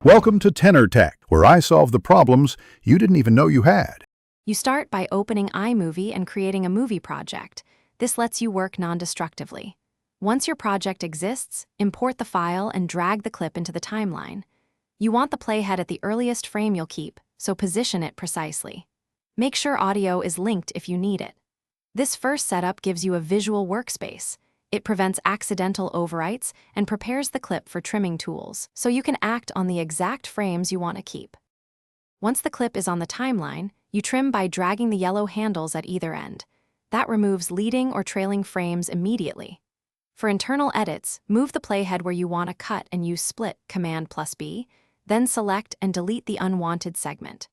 Welcome to Tenor Tech, where I solve the problems you didn't even know you had. You start by opening Imovie and creating a movie project. This lets you work non-destructively. Once your project exists, import the file and drag the clip into the timeline. You want the playhead at the earliest frame you'll keep, so position it precisely. Make sure audio is linked if you need it. This first setup gives you a visual workspace. It prevents accidental overwrites and prepares the clip for trimming tools, so you can act on the exact frames you want to keep. Once the clip is on the timeline, you trim by dragging the yellow handles at either end. That removes leading or trailing frames immediately. For internal edits, move the playhead where you want to cut and use Split Command+B, then select and delete the unwanted segment.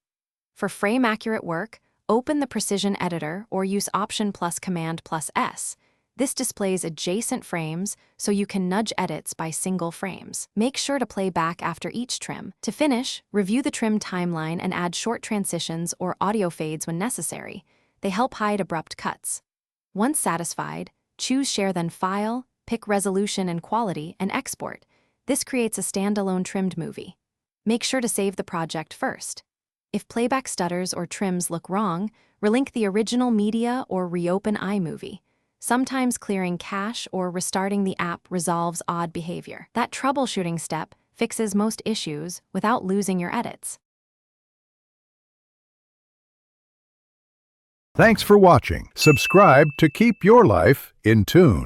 For frame-accurate work, open the Precision Editor or use Option plus Command+S. This displays adjacent frames so you can nudge edits by single frames. Make sure to play back after each trim. To finish, review the trim timeline and add short transitions or audio fades when necessary. They help hide abrupt cuts. Once satisfied, choose Share then File, pick Resolution and Quality, and export. This creates a standalone trimmed movie. Make sure to save the project first. If playback stutters or trims look wrong, relink the original media or reopen iMovie. Sometimes clearing cache or restarting the app resolves odd behavior. That troubleshooting step fixes most issues without losing your edits. Thanks for watching. Subscribe to keep your life in tune.